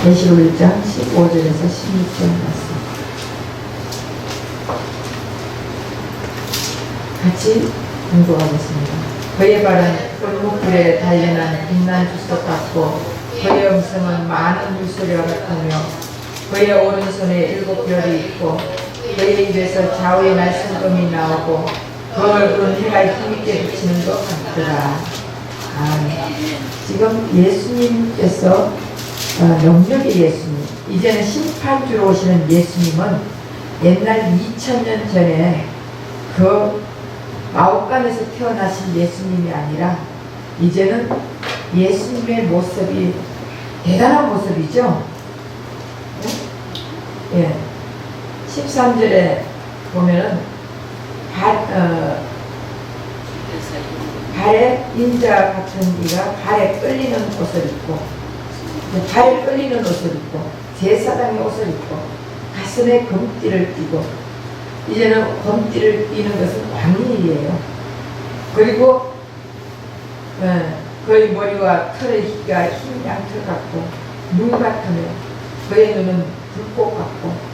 계시록 1장 15절에서 16절 말씀 같이 공부하겠습니다. 그의 발은 골목불에 달려난 빛난 주석 같고 그의 음성은 많은 물소리와 같으며 그의 오른손에 7별이 있고 그의 입에서 좌우의 날성금이 나오고 그 얼굴은 해가 힘있게 비치는 것 같더라. 지금 예수님께서 영역의 예수님, 이제는 심판주로 오시는 예수님은 옛날 2000년 전에 그 마옥간에서 태어나신 예수님이 아니라 이제는 예수님의 모습이 대단한 모습이죠. 예. 13절에 보면은 발에 인자 같은 이가 발에 끌리는 옷을 입고 발에 끌리는 옷을 입고 제사장의 옷을 입고 가슴에 금띠를 띠고 이제는 검띠를 띠는 것은 왕이에요. 그리고 그의 머리와 털의 희가 흰 양털 같고 눈 같으며 그의 눈은 불꽃 같고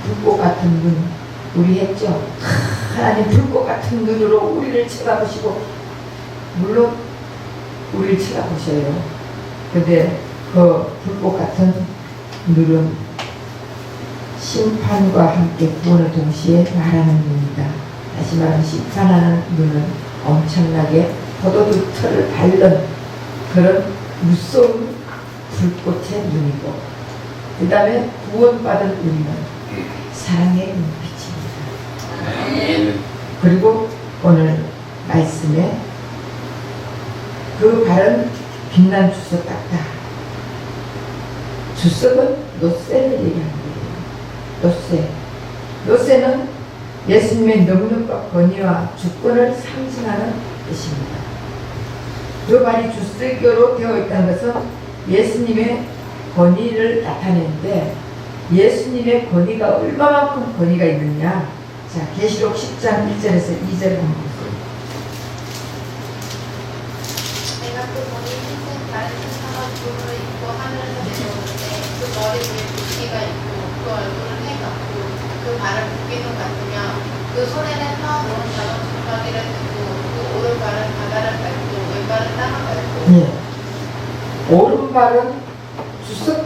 불꽃 같은 눈 우리 했죠. 하나님 불꽃 같은 눈으로 우리를 쳐다보시고 물론 우리를 쳐다보셔요. 근데 그 불꽃 같은 눈은 심판과 함께 구원을 동시에 말하는 눈이다. 다시 말하면 심판하는 눈은 엄청나게 포도주 털을 밟는 그런 무서운 불꽃의 눈이고 그 다음에 구원받은 우리는 사랑의 눈빛입니다. 그리고 오늘 말씀에 그 발은 빛난 주석 같다. 주석은 노쇠를 얘기하는 거예요. 노쇠는 예수님의 능력과 권위와 주권을 상징하는 뜻입니다. 그 발이 주석으로 되어 있다는 것은 예수님의 권위를 나타내는데 예수님의 권위가 얼마만큼 권위가 있느냐. 자, 계시록 10장 1절에서 2절 한번 보세요. 내가 그 머리 흰색 다른 상한 뿔을 입고 하늘에서 내려오는데 그 머리 위에 붓기가 있고 그 얼굴은 해 같고 그 발은 붓기도 같으며 그 손에는 타온 오른발은 줄바기를 들고 그 오른발은 바다를 밟고 왼발은 땅을 밟고 오른발은 주석,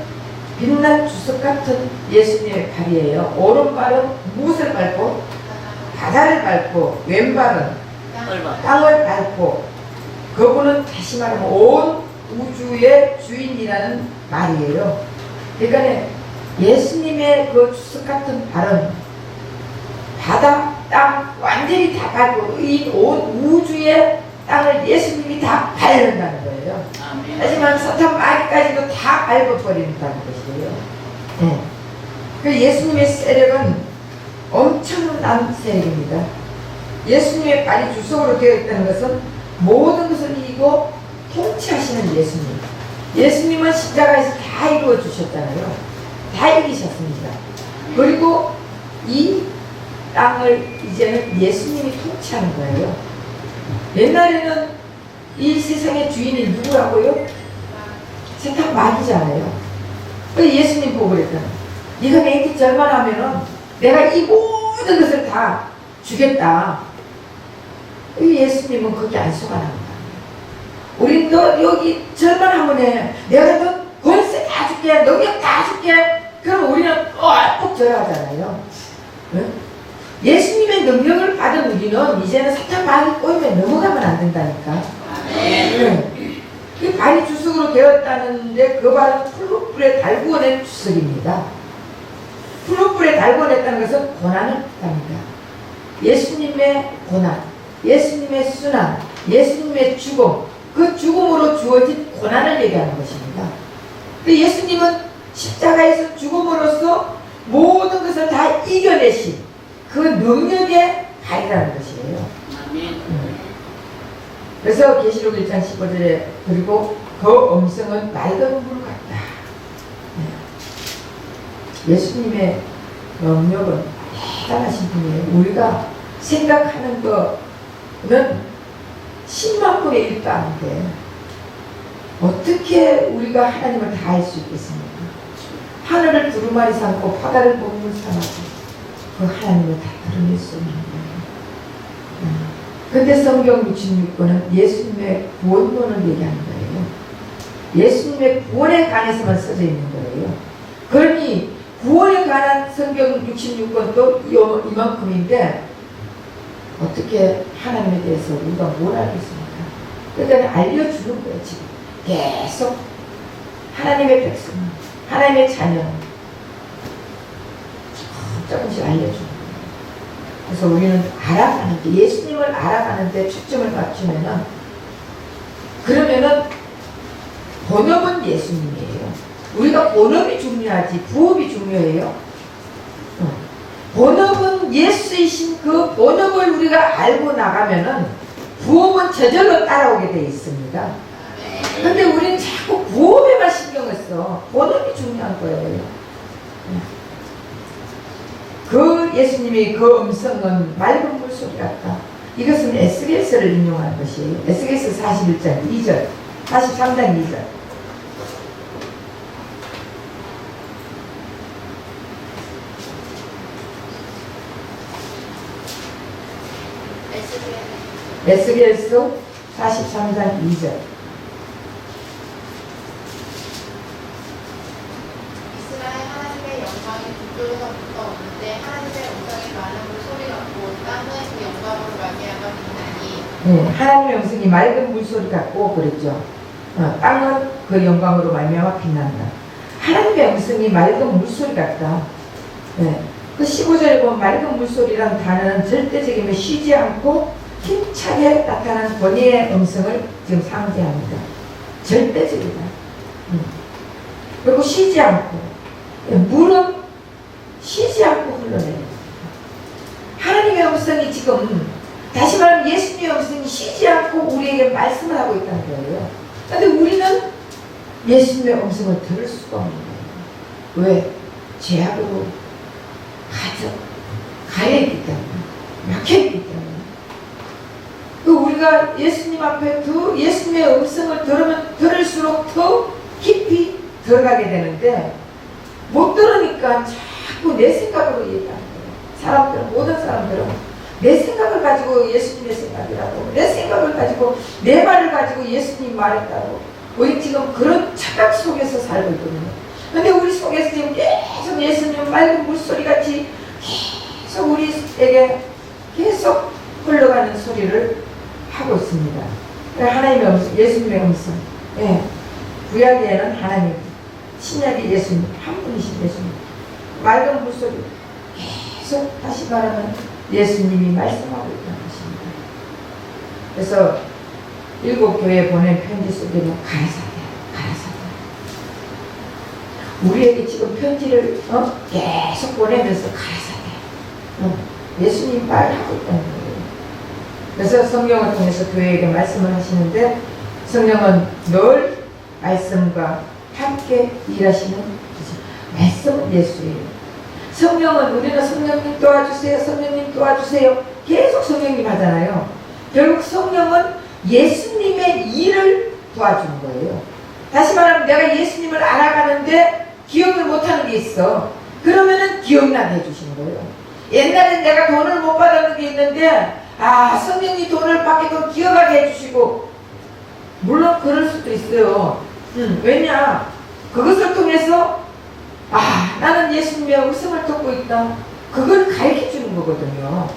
빛난 주석 같은 예수님의 발이에요. 오른발은 무엇을 밟고? 바다를 밟고 왼발은 땅을 밟고 그분은 다시 말하면 온 우주의 주인이라는 말이에요. 그러니까 예수님의 그 주석 같은 발은 바다, 땅 완전히 다 밟고 이 온 우주의 땅을 예수님이 다 밟는다는 거예요. 하지만 사탄 마귀까지도 다 밟아버린다는 것이에요. 네. 그 예수님의 세력은 엄청난 세력입니다. 예수님의 발이 주석으로 되어 있다는 것은 모든 것을 이기고 통치하시는 예수님. 예수님은 십자가에서 다 이루어 주셨잖아요. 다 이기셨습니다. 그리고 이 땅을 이제는 예수님이 통치하는 거예요. 옛날에는 이 세상의 주인이 누구라고요? 세상 마귀잖아요. 예수님 보고 그랬잖아. 네가 내 인기 절만하면은 내가 이 모든 것을 다 주겠다. 예수님은 거기 안 속아납니다. 우린 너 여기 절만하면 해. 내가 너 권세 다 줄게. 능력 다 줄게. 그럼 우리는 꼭 절하잖아요. 응? 예수님의 능력을 받은 우리는 이제는 사탄 마귀 꼬임에 넘어가면 안 된다니까. 그 발이 주석으로 되었다는데 그 발은 풀무불에 달구어낸 주석입니다. 풀무불에 달구어냈다는 것은 고난을 뜻합니다. 예수님의 고난, 예수님의 순환, 예수님의 죽음, 그 죽음으로 주어진 고난을 얘기하는 것입니다. 예수님은 십자가에서 죽음으로써 모든 것을 다 이겨내신 그 능력의 발이라는 것이에요. 그래서 계시록 1장 15절에 그리고 그 음성은 맑은 물 같다. 예수님의 능력은 대단하신 분이에요. 우리가 생각하는 거는 10만 분의 1도 안 돼. 어떻게 우리가 하나님을 다 알 수 있겠습니까? 하늘을 두루마리 삼고 바다를 먹물 삼아도 그 하나님을 다 드러낼 수 없는 거예요. 근데 성경 66권은 예수님의 구원론을 얘기하는 거예요. 예수님의 구원에 관해서만 써져 있는 거예요. 그러니 구원에 관한 성경 66권도 이만큼인데 어떻게 하나님에 대해서 우리가 뭘 알겠습니까? 그러니까 알려주는 거예요. 지금 계속 하나님의 백성, 하나님의 자녀 조금씩 알려주는 거예요. 그래서 우리는 알아가는데, 예수님을 알아가는데 초점을 맞추면은, 그러면은 본업은 예수님이에요. 우리가 본업이 중요하지 부업이 중요해요. 본업은 예수이신 그 본업을 우리가 알고 나가면은 부업은 저절로 따라오게 돼 있습니다. 근데 우리는 자꾸 부업에만 신경을 써. 본업이 중요한 거예요. 그 예수님이 그 음성은 맑은 물소리 같다. 이것은 에스겔서를 인용한 것이에요. 에스겔서 41장 2절, 43장 2절. 에스겔서 43장 2절. 이스라엘 하나님의 영광이 북쪽에서부터 오는데 하나님의 음성이 많은 물소리 같고 땅은 그 영광으로 말미암아 빛나니. 하나님의 음성이 맑은 물소리 같고 그랬죠. 땅은 그 영광으로 말미암아 빛난다. 하나님의 음성이 맑은 물소리 같다. 그 15절에 보면 맑은 물소리라는 단어는 절대적이며 쉬지 않고 힘차게 나타난 권위의 음성을 지금 상징합니다. 절대적이다. 그리고 쉬지 않고, 물은 쉬지 않고 흘러내립니다. 하나님의 음성이 지금, 다시 말하면 예수님의 음성이 쉬지 않고 우리에게 말씀을 하고 있다는 거예요. 그런데 우리는 예수님의 음성을 들을 수가 없는 거예요. 왜? 죄악으로 가려있기 때문에, 막혀있기 때문에. 우리가 예수님 앞에 예수님의 음성을 들을수록 더 깊이 들어가게 되는데, 못 들으니까 자꾸 내 생각으로 얘기하는 거예요. 사람들은, 모든 사람들은 내 생각을 가지고 예수님의 생각이라고, 내 생각을 가지고, 내 말을 가지고 예수님 말했다고, 우리 지금 그런 착각 속에서 살고 있거든요. 근데 우리 속에서 지금 계속 예수님 맑은 물소리같이 계속 우리에게 계속 흘러가는 소리를 하고 있습니다. 하나님의 음성, 예수님의 음성. 구약에는 하나님, 신약의 예수님, 한 분이신 예수님. 맑은 물소리 계속 다시 말하면 예수님이 말씀하고 있다는 것입니다. 그래서 7교회에 보낸 편지 속에는 가라사대. 우리에게 지금 편지를 계속 보내면서 가라사대. 예수님 말하고 있다는 거예요. 그래서 성령을 통해서 교회에게 말씀을 하시는데, 성령은 늘 말씀과 함께 일하시는 분이죠. 말씀은 예수예요. 성령은, 우리는 성령님 도와주세요, 성령님 도와주세요, 계속 성령님 하잖아요. 결국 성령은 예수님의 일을 도와주는 거예요. 다시 말하면 내가 예수님을 알아가는데 기억을 못하는 게 있어. 그러면은 기억나게 해주시는 거예요. 옛날엔 내가 돈을 못 받았는 게 있는데, 성령이 돈을 받게끔 기억하게 해주시고, 물론 그럴 수도 있어요. 왜냐? 그것을 통해서, 나는 예수님의 음성을 듣고 있다. 그걸 가르쳐 주는 거거든요.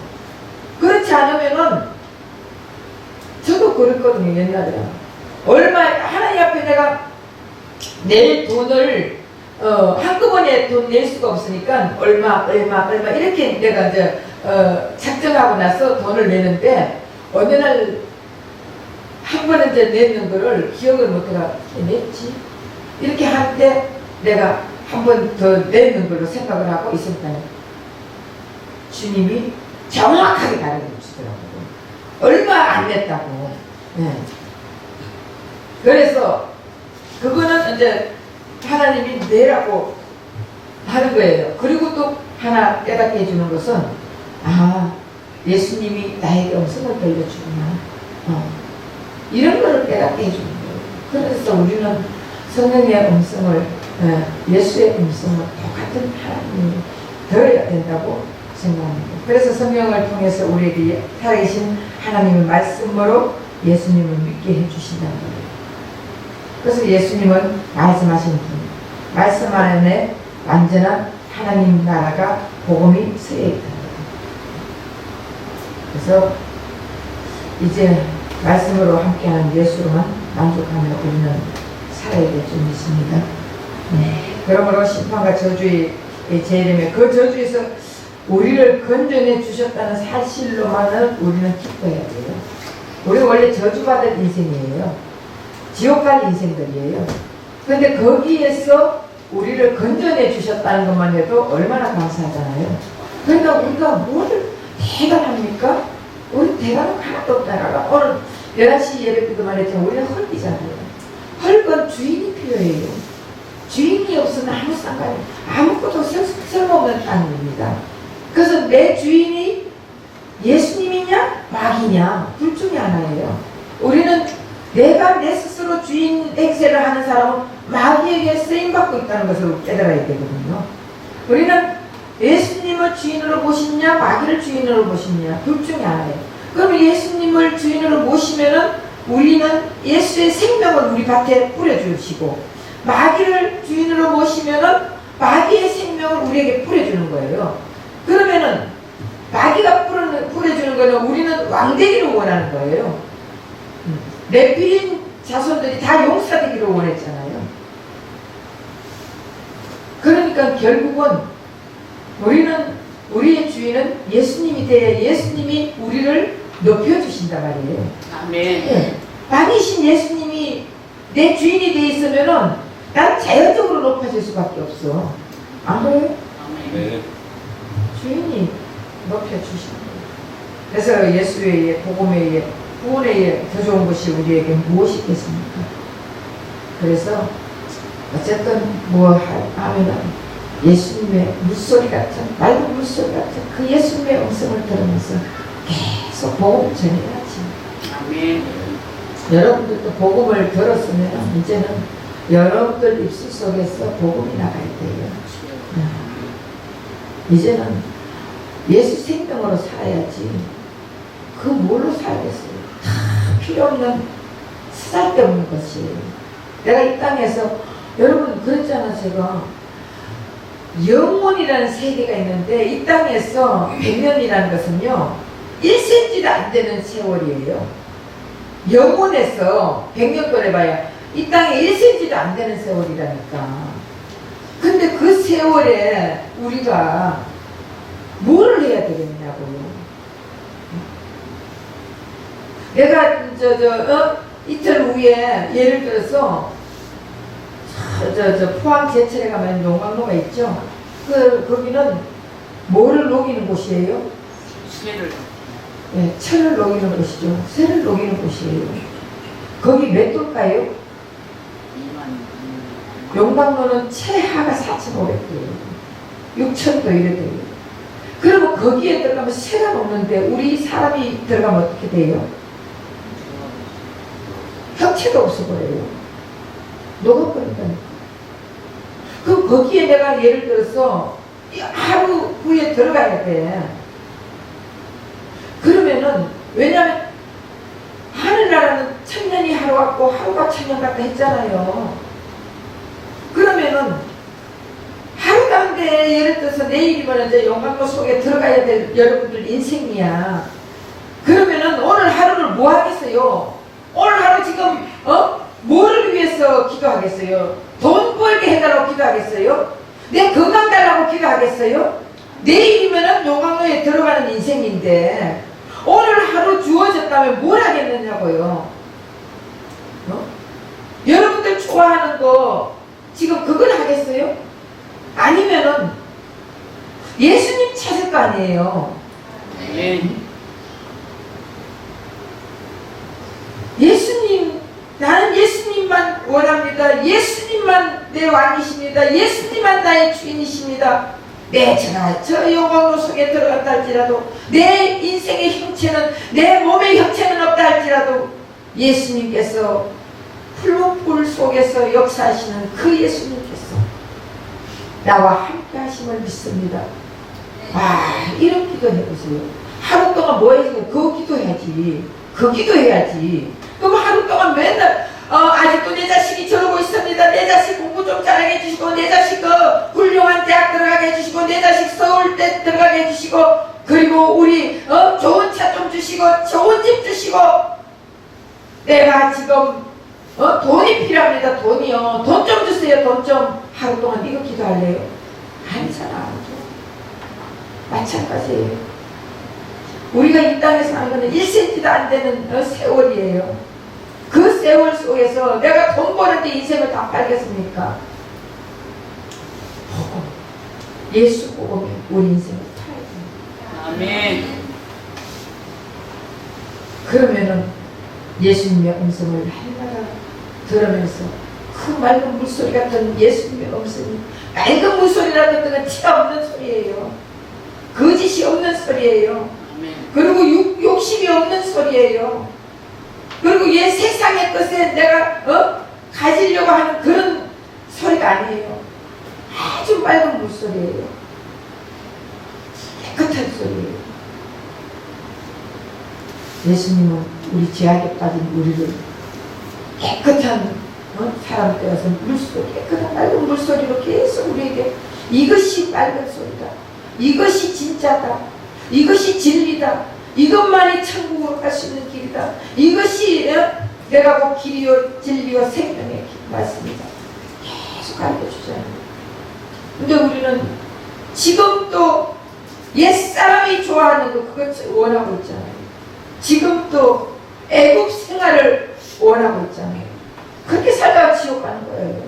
그렇지 않으면은, 저도 그랬거든요, 옛날에. 하나님 앞에 내가 낼 돈을, 한꺼번에 돈 낼 수가 없으니까, 얼마, 이렇게 내가 이제, 작정하고 나서 돈을 내는데, 어느 날 한 번에 이제 내는 거를 기억을 못해가 냈지. 이렇게 할 때 내가 한 번 더 내는 걸로 생각을 하고 있었다니, 주님이 정확하게 가르쳐 주시더라고요. 얼마 안 냈다고. 그래서 그거는 이제 하나님이 내라고 하는 거예요. 그리고 또 하나 깨닫게 해주는 것은, 예수님이 나에게 음성을 들려주구나. 이런 거를 깨닫게 해주는 거예요. 그래서 우리는 성령의 음성을, 예수의 음성을 똑같은 하나님이 들어야 된다고 생각합니다. 그래서 성령을 통해서 우리에게 살아계신 하나님의 말씀으로 예수님을 믿게 해주신다는 거예요. 그래서 예수님은 말씀하신 분, 말씀 안에 완전한 하나님 나라가 복음이 쓰여 있다는 거예요. 그래서 이제 말씀으로 함께하는 예수로만 만족하며 우리는 살아야 될 줄 믿습니다. 그러므로 심판과 저주의 재림에 그 저주에서 우리를 건져내 주셨다는 사실로만은 우리는 기뻐해야 돼요. 우리 원래 저주받을 인생이에요. 지옥 갈 인생들이에요. 그런데 거기에서 우리를 건져내 주셨다는 것만 해도 얼마나 감사하잖아요. 그러니까 우리가 뭘 대단합니까? 우리 대단한 거 하나도 없잖아요. 오늘 11시 예배 때도만 했지만 우리는 헐기잖아요. 헐건 주인이 필요해요. 주인이 없으면 아무 상관이, 아무것도 쓸모없는 땅입니다. 그래서 내 주인이 예수님이냐 마귀냐 둘 중에 하나예요. 우리는 내가 내 스스로 주인 행세를 하는 사람은 마귀에게 쓰임받고 있다는 것을 깨달아야 되거든요. 우리는 예수님을 주인으로 모시냐 마귀를 주인으로 모시냐 둘 중에 하나예요. 그럼 예수님을 주인으로 모시면은 우리는 예수의 생명을 우리 밭에 뿌려주시고, 마귀를 주인으로 모시면은 마귀의 생명을 우리에게 뿌려주는 거예요. 그러면은 마귀가 뿌려주는 거는 우리는 왕되기를 원하는 거예요. 네피림 자손들이 다 용사되기를 원했잖아요. 그러니까 결국은 우리의 주인은 예수님이 돼야 예수님이 우리를 높여주신단 말이에요. 아멘. 왕이신 예수님이 내 주인이 돼 있으면은 난 자연적으로 높아질 수밖에 없어. 안 그래요? 네. 주인이 높여주시는 거예요. 그래서 예수에 의해, 복음에 의해, 구원에 의해 더 좋은 것이 우리에게 무엇이 있겠습니까? 그래서 어쨌든 뭐 하면은 예수님의 물소리 같은, 맑은 물소리 같은 그 예수님의 음성을 들으면서 계속 복음을 전해야지. 아멘. 여러분들도 복음을 들었으면 이제는 여러분들 입술 속에서 복음이 나가야 돼요. 이제는 예수 생명으로 살아야지. 그 뭘로 살겠어요? 다 필요 없는 쓰잘데없는 것이에요. 내가 이 땅에서 여러분 그랬잖아. 제가 영혼이라는 세계가 있는데 이 땅에서 100년이라는 것은요 1cm도 안 되는 세월이에요. 영혼에서 100년 거래봐야 이 땅에 1cm도 안 되는 세월이라니까. 근데 그 세월에 우리가 뭐를 해야 되겠냐고요. 내가 이틀 후에 예를 들어서 포항 제철에 가면 용광로가 있죠. 거기는 뭐를 녹이는 곳이에요? 쇠를. 네, 철을 녹이는 곳이죠. 쇠를 녹이는 곳이에요. 거기 몇 도일까요? 2만. 용광로는 최하가 4,500도예요. 6,000도 이래 돼요. 그러면 거기에 들어가면 쇠가 녹는데 우리 사람이 들어가면 어떻게 돼요? 형체도 없어 보여요. 녹아버린다니까. 그럼 거기에 내가 예를 들어서 하루 후에 들어가야 돼. 그러면은 왜냐면 하늘나라는 천년이 하루 같고 하루가 천년 같다 했잖아요. 그러면은 하루 가운데 예를 들어서 내일이면 이제 용광로 속에 들어가야 될 여러분들 인생이야. 그러면은 오늘 하루를 뭐 하겠어요? 오늘 하루 지금 뭐를 위해서 기도하겠어요? 돈 벌게 해달라고 기도하겠어요? 내 건강 달라고 기도하겠어요? 내일이면은 용광로에 들어가는 인생인데 오늘 하루 주어졌다면 뭘 하겠느냐고요? 여러분들 좋아하는 거 지금 그걸 하겠어요? 아니면은 예수님 찾을 거 아니에요? 예수님, 나는 예수님만 원합니다. 예수님만 내 왕이십니다. 예수님만 나의 주인이십니다. 제가 저 용광로 속에 들어갔다 할지라도 내 인생의 형체는, 내 몸의 형체는 없다 할지라도 예수님께서 풀무불 속에서 역사하시는 그 예수님께서 나와 함께 하심을 믿습니다. 이런 기도 해보세요. 하루 동안 뭐 해서 그 기도해야지. 그 기도해야지. 그럼 하루 동안 맨날 아직도 내 자식이 저러고 있습니다. 내 자식 공부 좀 잘하게 해주시고, 내 자식 훌륭한 대학 들어가게 해주시고, 내 자식 서울대 들어가게 해주시고, 그리고 우리 좋은 차 좀 주시고, 좋은 집 주시고, 내가 지금 돈이 필요합니다. 돈이요. 돈 좀 주세요. 돈 좀. 하루 동안 이거 기도할래요? 아니잖아. 마찬가지예요. 우리가 이 땅에 사는 거는 1cm도 안 되는 세월이에요. 그 세월 속에서 내가 돈 버는데 인생을 다 팔겠습니까? 복음, 예수 복음에 우리 인생을 타야 됩니다. 아멘. 그러면은 예수님의 음성을 날마다 들으면서 그 맑은 물소리 같은 예수님의 음성이, 맑은 물소리라는 것은 티가 없는 소리예요. 거짓이 없는 소리예요. 아멘. 그리고 욕심이 없는 소리예요. 그리고 얘 세상의 것에 내가 가지려고 하는 그런 소리가 아니에요. 아주 맑은 물소리예요. 깨끗한 소리예요. 예수님은 우리 죄악에 빠진 우리를 깨끗한 사람 되어서 물소리, 깨끗한 맑은 물소리로 계속 우리에게 이것이 맑은 소리다. 이것이 진짜다. 이것이 진리다. 이것만이 천국으로 갈 수 있는 길이다. 이것이 내가 곧 길이요 진리요 생명의 길 맞습니다. 계속 알려주잖아요. 근데 우리는 지금도 옛사람이 좋아하는 거 그것 원하고 있잖아요. 지금도 애국 생활을 원하고 있잖아요. 그렇게 살다가 지옥 가는 거예요.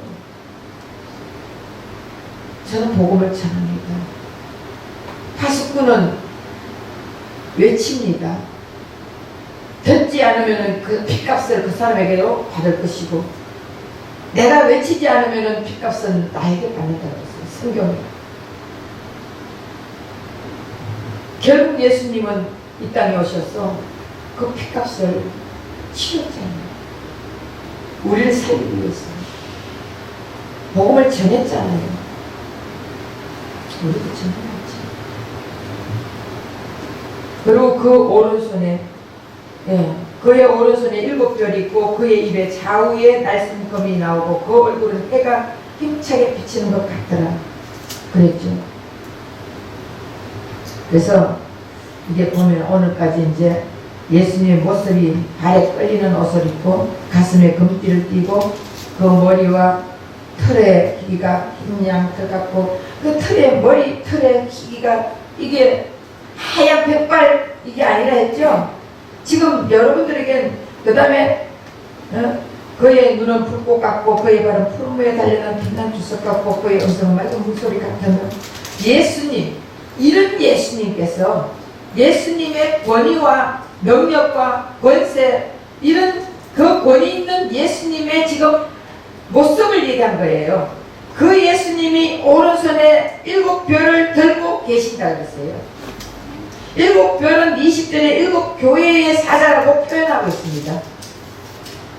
저는 복음을 전합니다. 파수꾼은 외칩니다. 듣지 않으면 그 핏값을 그 사람에게도 받을 것이고, 내가 외치지 않으면 핏값은 나에게 받는다고 했어요. 성경에. 결국 예수님은 이 땅에 오셔서 그 핏값을 치렀잖아요. 우리를 살리기 위해서. 복음을 전했잖아요. 우리도 전해야지. 그리고 그 오른손에 그의 오른손에 7별이 있고 그의 입에 좌우에 날씬검이 나오고 그 얼굴은 해가 힘차게 비치는 것 같더라 그랬죠. 그래서 이게 보면 오늘까지 이제 예수님의 모습이 발에 끌리는 옷을 입고 가슴에 금띠를 띠고 그 머리와 털의 길이가 흰양 털 같고 그 털의 머리 털의 길이가 이게 하얀 백발 이게 아니라 했죠. 지금 여러분들에겐 그 다음에 그의 눈은 불꽃 같고 그의 발은 푸른무에 달려난 빛난 주석 같고 그의 음성은 맑은 물소리 같은 예수님, 이런 예수님께서 예수님의 권위와 명령과 권세, 이런 그 권위 있는 예수님의 지금 모습을 얘기한 거예요. 그 예수님이 오른손에 7별을 들고 계신다 그랬어요. 7별은 20절에 7교회의 사자라고 표현하고 있습니다.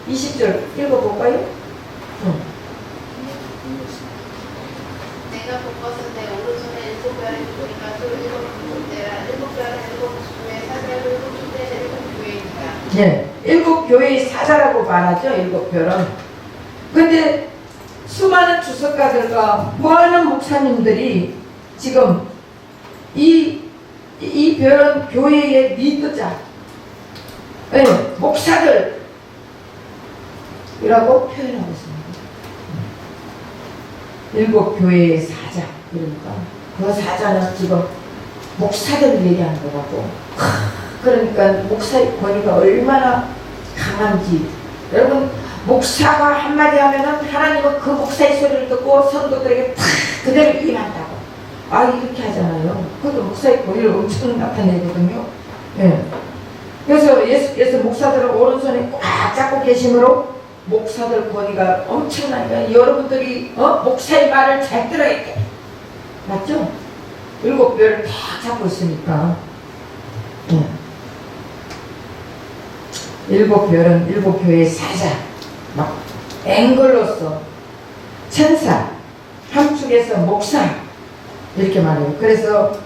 20절 읽어볼까요? 내가 본 것은 내 오른손에 7별의 소리가 또 7군데라 7별은 7교회의 사자를 7군데 7교회입니다. 네, 7교회의 사자라고 말하죠. 7별은. 근데 수많은 주석가들과 많은 목사님들이 지금 이 별은 교회의 리더자, 목사들이라고 표현하고 있습니다. 7교회의 사자, 그러니까 그 사자는 지금 목사들을 얘기하는 거라고. 그러니까 목사의 권위가 얼마나 강한지. 여러분, 목사가 한마디 하면은 하나님은 그 목사의 소리를 듣고 성도들에게 탁 그대로 임한다고. 이렇게 하잖아요. 그것도 목사의 권위를 엄청 나타내거든요. 예. 그래서 예수께서 목사들을 오른손에 꽉 잡고 계심으로 목사들 권위가 엄청나니까 여러분들이 목사의 말을 잘 들어야 돼. 맞죠? 7별을 딱 잡고 있으니까. 예. 7별은 7교회의 사자. 막 앵글로서 천사, 함축해서 목사 이렇게 말해요. 그래서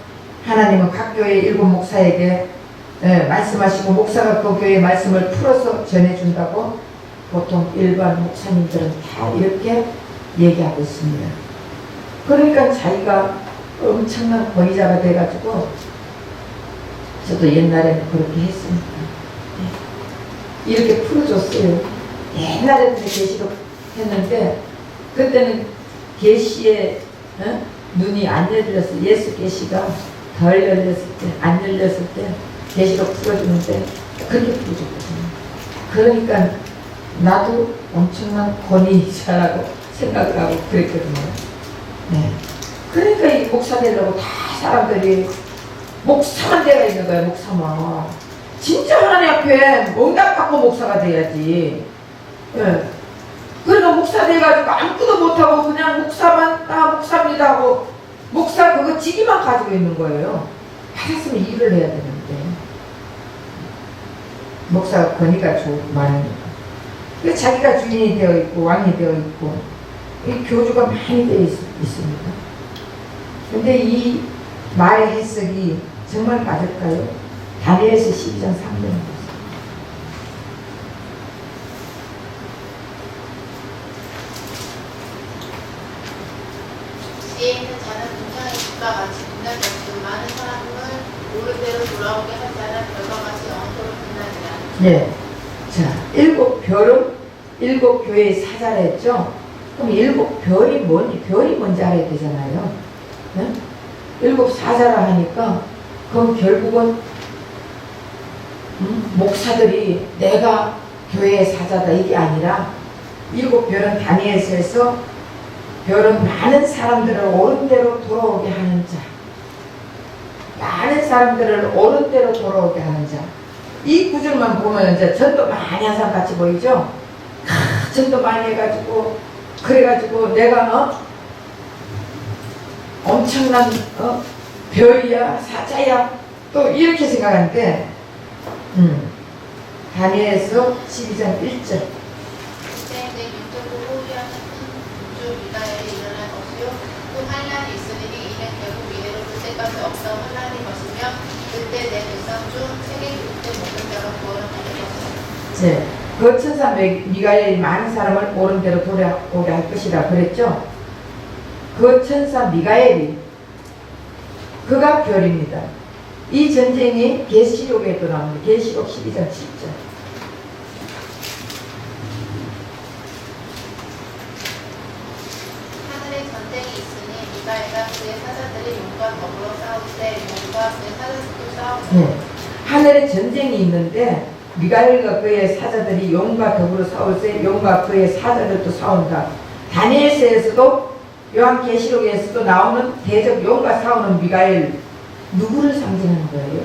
하나님은 각 교회 7 목사에게 말씀하시고 목사가 그 교회의 말씀을 풀어서 전해준다고 보통 일반 목사님들은 다 이렇게 얘기하고 있습니다. 그러니까 자기가 엄청난 권위자가 돼가지고 저도 옛날에는 그렇게 했습니다. 이렇게 풀어줬어요. 옛날에는 계시록 했는데 그때는 계시에 눈이 안 열렸어요. 예수 계시가 덜 열렸을 때, 안 열렸을 때 계시록 풀어주는데 그렇게 풀어줬거든요. 그러니까 나도 엄청난 권위자라고 생각을 하고 그랬거든요. 네. 그러니까 이 목사 되려고 다 사람들이 목사만 돼가 있는 거야. 목사만 진짜 하나님 앞에 응답받고 목사가 돼야지. 네. 그러니까 목사 돼가지고 아무것도 못하고 그냥 목사만 목사입니다 하고 목사 그거 직위만 가지고 있는 거예요. 받았으면 일을 해야 되는데 목사가 권위가 많으니까. 그래서 자기가 주인이 되어 있고 왕이 되어 있고 이 교주가 많이 되어 있습니다. 근데 이 말의 해석이 정말 맞을까요? 다니엘서 12장 3절입니다. 지혜 있는 자는 동상의 집과 같이 빛나졌고 많은 사람을 옳은 대로 돌아오게 할 자는 별과 같이 영토로 빛나니라. 네. 자, 7 별은 7 교회의 사자라 했죠? 그럼 7 별이 뭐니? 별이 뭔지 알아야 되잖아요. 네? 7 사자라 하니까 그럼 결국은 목사들이 내가 교회의 사자다 이게 아니라 7 별은 다니엘서에서 별은 많은 사람들을 옳은 대로 돌아오게 하는 자, 많은 사람들을 옳은 대로 돌아오게 하는 자. 이 구절만 보면 이제 전도 많이 한 사람 같이 보이죠? 전도 많이 해가지고 그래가지고 내가 엄청난 별이야 사자야 또 이렇게 생각하는데 다니엘서 12장 1절 그때 내 민족을 호위하는 큰 군주 미가엘이 일어날 것이요 또 환란이 있으리니 이는 결국 이대로 그때까지 없던 환란이 것이며 그때 내 백성 중 세계 그때 모든 자가 구원을 받을 것이다. 네, 그 천사 미가엘이 많은 사람을 옳은 대로 돌아오게 할 것이라 그랬죠. 그 천사 미가엘이 그가 별입니다. 이 전쟁이 계시록에도 나옵니다. 계시록 12장 10절. 하늘에 전쟁이 있으니 미가엘과 그의 사자들이 용과 더불어 싸울 때 용과 그의 사자들도 싸우고 네. 하늘에 전쟁이 있는데 미가엘과 그의 사자들이 용과 더불어 싸울 때 용과 그의 사자들도 싸운다. 다니엘서에서도 요한계시록에서도 나오는 대적 용과 싸우는 미가엘 누구를 상징하는 거예요?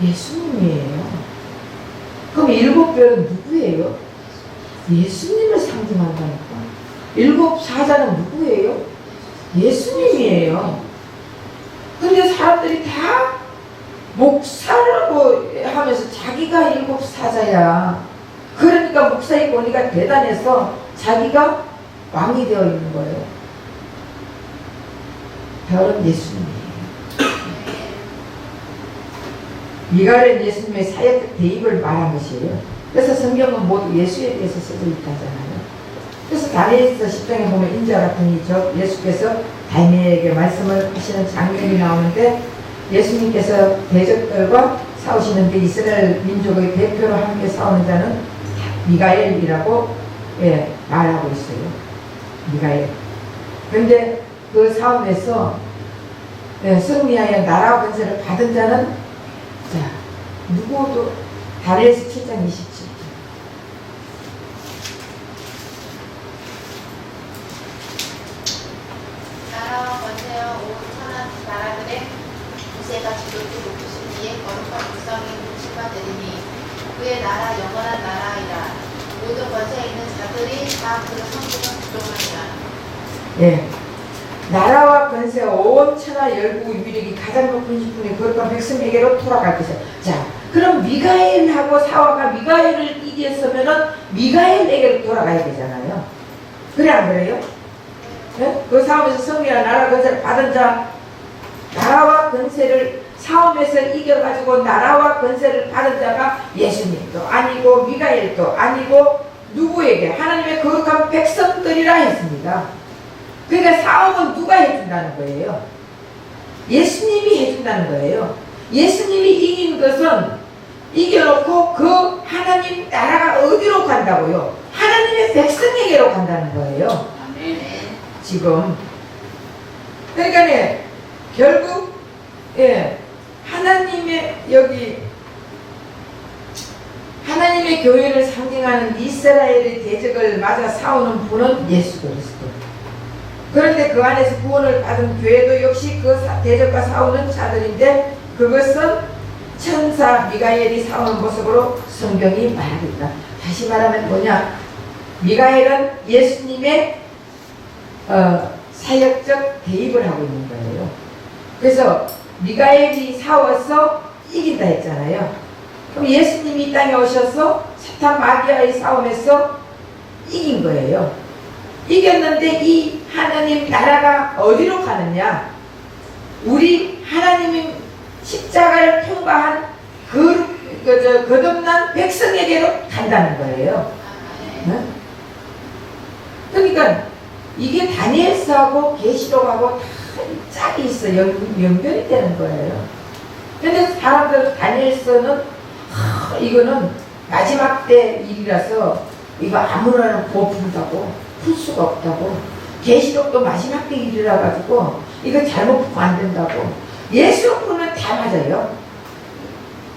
예수님이에요. 그럼 7 별은 누구예요? 예수님을 상징한다니까. 7 사자는 누구예요? 예수님이에요. 근데 사람들이 다 목사라고 하면서 자기가 7 사자야. 그러니까 목사의 권위가 대단해서 자기가 왕이 되어 있는 거예요. 별은 예수님이에요. 미가엘은 예수님의 사역적 대입을 말한 것이에요. 그래서 성경은 모두 예수에 대해서 써져 있다잖아요. 그래서 다니엘서 10장에 보면 인자 같은 이적 예수께서 다니엘에게 말씀을 하시는 장면이 나오는데 예수님께서 대적들과 싸우시는데 이스라엘 민족의 대표로 함께 싸우는 자는 미가엘이라고 말하고 있어요. 미가엘. 그런데 그 싸움에서 승리하여 나라와 권세를 받은 자는 자 누구도 다니엘서 7장 27절. 나라와 권세와 온 천한 나라들의 권세가 지극히 높으신 이에 거룩한 불쌍히 높이가 되리니 그의 나라 영원한 나라이라. 모든 권세 있는 자들이 다 그를 섬기는 부족하니라. 예. 나라와 권세 온 천하 열국 위력이 가장 높은 신분이 거룩한 백성에게로 돌아갈 것이야. 자, 그럼 미가엘하고 사화가 미가엘을 이겼으면은 미가엘에게로 돌아가야 되잖아요. 그래 안 그래요? 네? 그 싸움에서 성리와 나라 권세를 받은 자, 나라와 권세를 싸움에서 이겨가지고 나라와 권세를 받은 자가 예수님도 아니고 미가엘도 아니고 누구에게? 하나님의 거룩한 백성들이라 했습니다. 그러니까 싸움은 누가 해준다는 거예요? 예수님이 해준다는 거예요. 예수님이 이긴 것은 이겨놓고 그 하나님 나라가 어디로 간다고요? 하나님의 백성에게로 간다는 거예요. 지금 그러니까 결국 하나님의 여기 하나님의 교회를 상징하는 이스라엘의 대적을 맞아 싸우는 분은 예수 그리스도. 그런데 그 안에서 구원을 받은 교회도 역시 그 대적과 싸우는 자들인데 그것은 천사 미가엘이 싸우는 모습으로 성경이 말하고 있다. 다시 말하면 뭐냐? 미가엘은 예수님의 사역적 대입을 하고 있는 거예요. 그래서 미가엘이 싸워서 이긴다 했잖아요. 그럼 예수님이 이 땅에 오셔서 사탄 마귀와의 싸움에서 이긴 거예요. 이겼는데 이 하나님 나라가 어디로 가느냐? 우리 하나님이 십자가를 통과한 거듭난 백성에게로 간다는 거예요. 네? 그러니까 이게 다니엘서하고 계시록하고 다 짝이 있어 연결이 되는 거예요. 근데 사람들은 다니엘서는 이거는 마지막 때 일이라서 이거 아무나 못 푼다고 풀 수가 없다고, 계시록도 마지막 때 일이라 가지고 이거 잘못 풀면 안 된다고. 예수로 풀면 다 맞아요.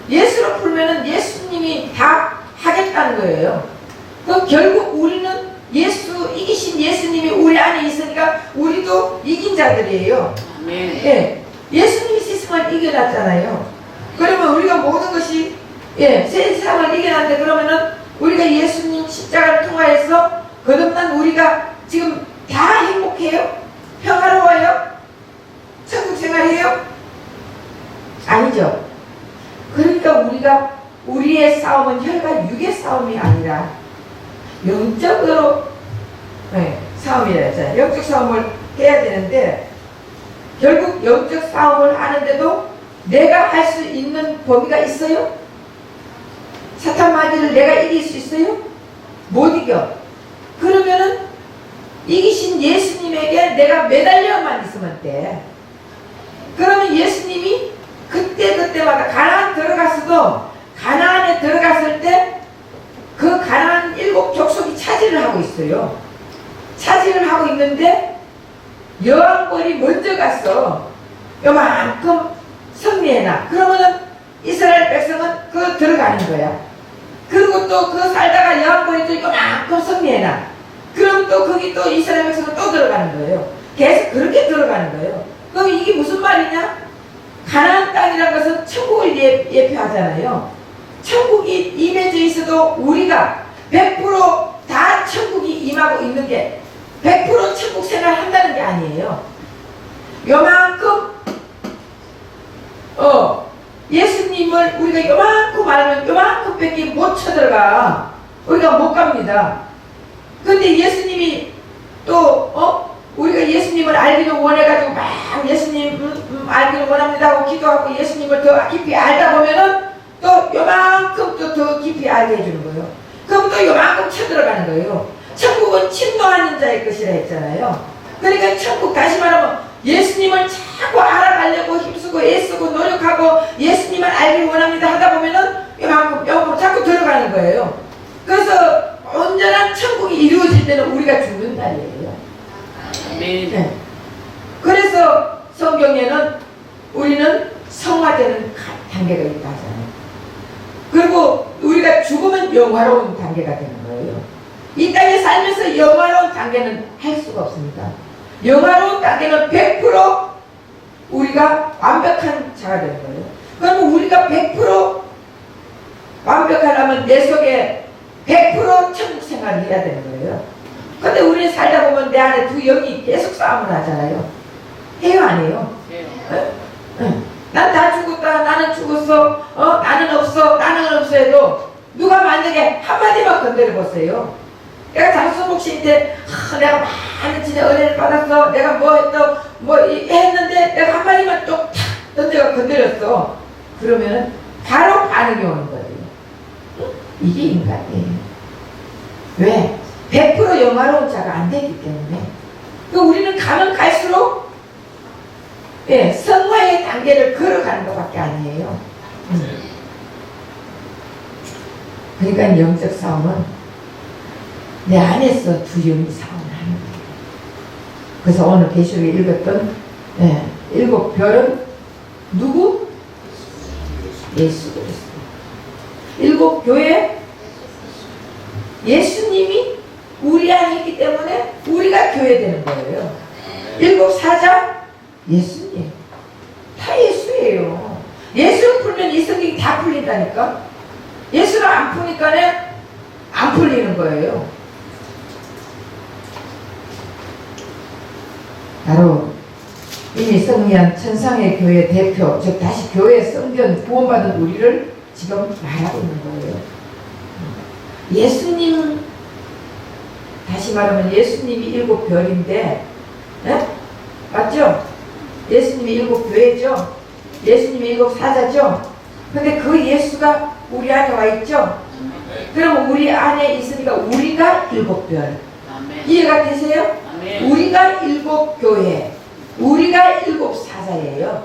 예수로 풀면은 예수님이 다 하겠다는 거예요. 그럼 결국 우리는 이기신 예수님이 우리 안에 있으니까 우리도 이긴 자들이에요. 예, 예수님이 세상을 이겨놨잖아요. 그러면 우리가 모든 것이 세상을 이겨놨는데 그러면은 우리가 예수님 십자가를 통하여서 거듭난 우리가 지금 다 행복해요? 평화로워요? 천국 생활해요? 아니죠. 그러니까 우리의 싸움은 혈과 육의 싸움이 아니라 영적으로 싸움이라 했잖아요. 영적 싸움을 해야 되는데 결국 영적 싸움을 하는데도 내가 할 수 있는 범위가 있어요? 사탄 마귀를 내가 이길 수 있어요? 못 이겨. 그러면은 이기신 예수님에게 내가 매달려만 있으면 돼. 그러면 예수님이 그때마다 가나안 들어갔어도 가나안에 들어갔을 때 그 가나안 7 족속이 차지를 하고 있어요. 차지를 하고 있는데 여왕벌이 먼저 갔어. 요만큼 승리해놔. 그러면은 이스라엘 백성은 그 들어가는 거야. 그리고 또 그 살다가 여왕벌이 또 요만큼 승리해놔. 그럼 또 거기 또 이스라엘 백성은 또 들어가는 거예요. 계속 그렇게 들어가는 거예요. 그럼 이게 무슨 말이냐? 가나안 땅이라는 것은 천국을 예표하잖아요. 천국이 임해져 있어도 우리가 100% 다 천국이 임하고 있는 게 100% 천국 생활 한다는 게 아니에요. 요만큼 예수님을 우리가 요만큼 알면 요만큼 밖에 못 쳐들어가. 우리가 못 갑니다. 근데 예수님이 또 우리가 예수님을 알기를 원해가지고 막 예수님 알기를 원합니다 하고 기도하고 예수님을 더 깊이 알다 보면은 또 요만큼 또 더 깊이 알게 해주는 거예요. 그럼 또 요만큼 쳐들어가는 거예요. 천국은 침노하는 자의 것이라 했잖아요. 그러니까 천국 다시 말하면 예수님을 자꾸 알아가려고 힘쓰고 애쓰고 노력하고 예수님을 알기를 원합니다 하다 보면은 요만큼 자꾸 들어가는 거예요. 그래서 온전한 천국이 이루어질 때는 우리가 죽는 날이에요. 네. 그래서 성경에는 우리는 성화되는 단계가 있다 하잖아요. 그리고 우리가 죽으면 영화로운 단계가 되는 거예요. 이 땅에 살면서 영화로운 단계는 할 수가 없습니다. 영화로운 단계는 100% 우리가 완벽한 자가 되는 거예요. 그러면 우리가 100% 완벽하려면 내 속에 100% 천국 생활을 해야 되는 거예요. 근데 우리는 살다 보면 내 안에 두 영이 계속 싸움을 하잖아요. 해요, 안 해요? 난 다 죽었다, 나는 죽었어, 나는 없어, 나는 없어 해도 누가 만약에 한마디만 건드려 보세요. 내가 장수 목사님한테 내가 많은 진짜 은혜를 받았어. 내가 뭐 했어. 했는데 내가 한마디만 뚝탁 던져가 건드렸어. 그러면은 바로 반응이 오는 거예요. 이게 인간이에요. 왜? 100% 영화로운 자가 안 되기 때문에. 우리는 가면 갈수록 성화의 단계를 걸어가는 것밖에 아니에요. 그러니까 영적 싸움은 내 안에서 두 영이 싸움을 하는 거예요. 그래서 오늘 계시록에 읽었던 7별은 누구? 예수 그리스도. 7교회 예수님이 우리 안에 있기 때문에 우리가 교회 되는 거예요. 7사자 예수님. 다 예수예요. 예수 풀면 이 성경이 다 풀린다니까. 예수를 안 푸니까 안 풀리는 거예요. 바로 이미 성리한 천상의 교회 대표, 즉 다시 교회 성전 구원받은 우리를 지금 말하고 있는 거예요. 예수님, 다시 말하면 예수님이 7별인데, 맞죠? 예수님이 7교회죠? 예수님이 7사자죠? 근데 그 예수가 우리 안에 와 있죠? 그럼 우리 안에 있으니까 우리가 7별. 이해가 되세요? 우리가 7교회, 우리가 7사자예요.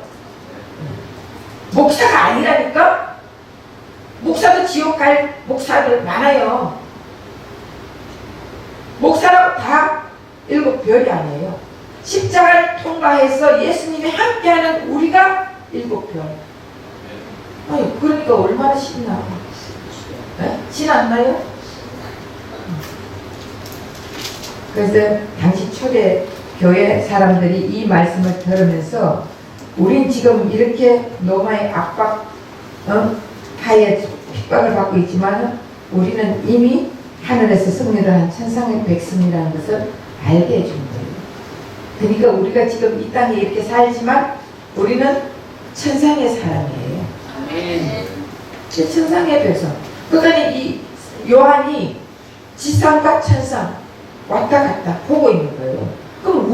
목사가 아니라니까? 목사도 지옥 갈 목사들 많아요. 목사라고 다 7별이 아니에요. 십자가를 통과해서 예수님이 함께하는 우리가 7별. 아니, 그러니까 얼마나 신나. 신 안 나요? 그래서 당시 초대 교회 사람들이 이 말씀을 들으면서 우린 지금 이렇게 로마의 압박 하에 핍박을 받고 있지만 우리는 이미 하늘에서 승리를 한 천상의 백성이라는 것을 알게 해준 거예요. 그러니까 우리가 지금 이 땅에 이렇게 살지만 우리는 천상의 사람이에요. 천상의 백성. 그러니까 이 요한이 지상과 천상 왔다 갔다 보고 있는 거예요. 그럼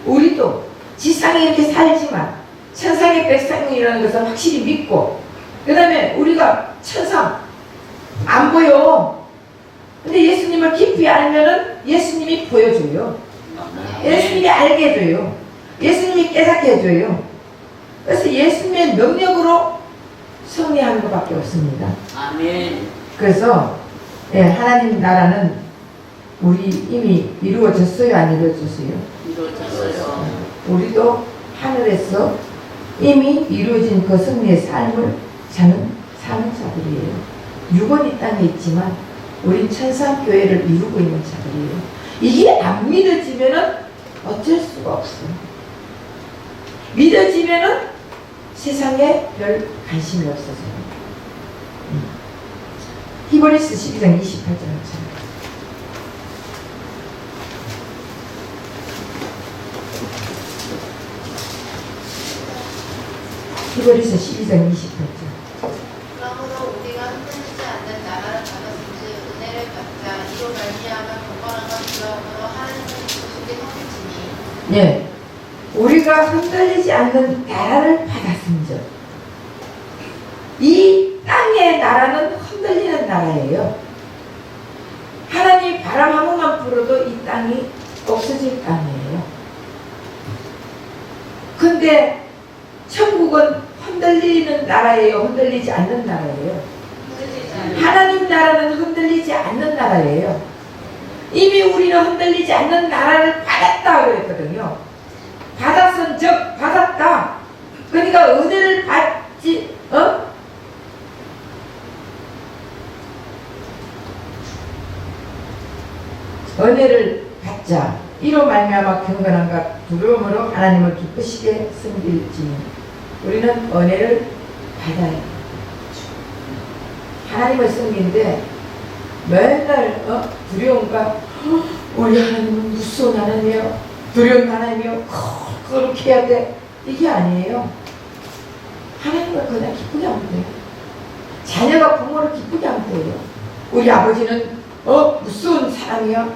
우리도 지상에 이렇게 살지만 천상의 백성이라는 것을 확실히 믿고, 그 다음에 우리가 천상 안 보여. 근데 예수님을 깊이 알면은 예수님이 보여줘요. 예수님이 알게 해줘요. 예수님이 깨닫게 해줘요. 그래서 예수님의 능력으로 승리하는 것밖에 없습니다. 아멘. 그래서 하나님 나라는 우리 이미 이루어졌어요? 안 이루어졌어요? 이루어졌어요. 우리도 하늘에서 이미 이루어진 그 승리의 삶을 사는 자들이에요. 육은 이 땅에 있지만 우린 천상교회를 이루고 있는 자들이에요. 이게 안 믿어지면은 어쩔 수가 없어요. 믿어지면은 세상에 별 관심이 없어져요. 히브리서 12장 28절처럼. 히브리서 12장 28절. 그러므로 우리가 흔들리지 않는 나라를 받았은지 은혜를 받자. 이로 말미암아 경건함과 부러움으로 하나님의 기쁘시게 섬기시니. 예, 우리가 흔들리지 않는 나라를 받았은즉. 이 땅의 나라는 흔들리는 나라예요. 하나님이 바람 한 번만 불어도 이 땅이 없어질 땅이에요. 근데 천국은 흔들리는 나라예요? 흔들리지 않는 나라예요? 하나님 나라는 흔들리지 않는 나라예요. 이미 우리는 흔들리지 않는 나라를 받았다 그랬거든요. 받았은 즉 받았다. 그러니까 은혜를 받지, 은혜를 받자. 이로 말미암아 경건함과 두려움으로 하나님을 기쁘시게 섬길지니. 우리는 은혜를 받아야 돼. 하나님을 섬기는데 맨날 두려움과 우리 하나님은 무서운 하나님이요, 두려운 하나님이요, 그렇게 해야 돼. 이게 아니에요. 하나님을 그냥 기쁘게 하면 돼요. 자녀가 부모를 기쁘게 하면 돼요. 우리 아버지는 무서운 사람이야.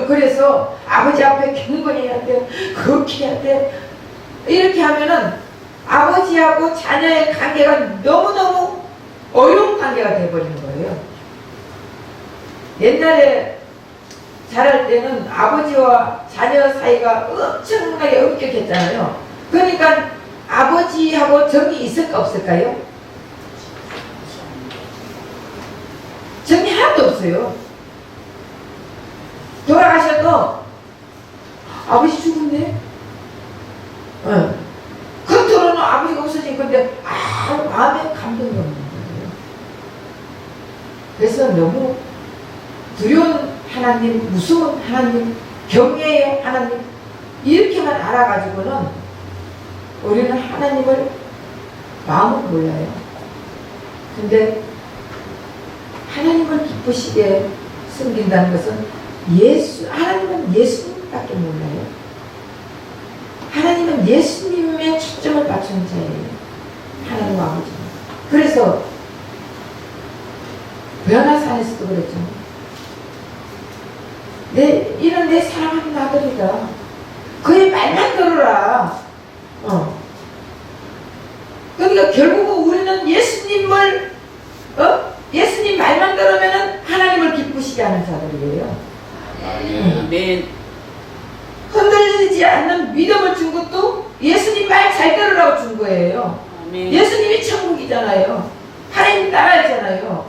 그래서 아버지 앞에 경건해야 돼. 그렇게 해야 돼. 이렇게 하면은 아버지하고 자녀의 관계가 너무너무 어려운 관계가 되어버리는 거예요. 옛날에 자랄 때는 아버지와 자녀 사이가 엄청나게 엄격했잖아요. 그러니까 아버지하고 정이 있을까 없을까요? 정이 하나도 없어요. 돌아가셔도 아버지 죽었네? 겉으로는 아버지가 없어진 건데 마음에 감동이 없는 거예요. 그래서 너무 두려운 하나님, 무서운 하나님, 경외의 하나님 이렇게만 알아가지고는 우리는 하나님을 마음은 몰라요. 근데 하나님을 기쁘시게 섬긴다는 것은 하나님은 예수님밖에 몰라요. 하나님은 예수님의 초점을 맞추는 자예요. 하나님 아버지. 그래서 변화산에서도 그랬죠. 이런 내 사랑하는 아들이다. 그의 말만 들어라. 그러니까 결국은 우리는 예수님을 예수님 말만 들으면은 하나님을 기쁘시게 하는 자들이에요. 아멘. 흔들리지 않는 믿음을 준 것도 예수님 말 잘 들으라고 준 거예요. 아멘. 예수님이 천국이잖아요. 하나님 나라잖아요.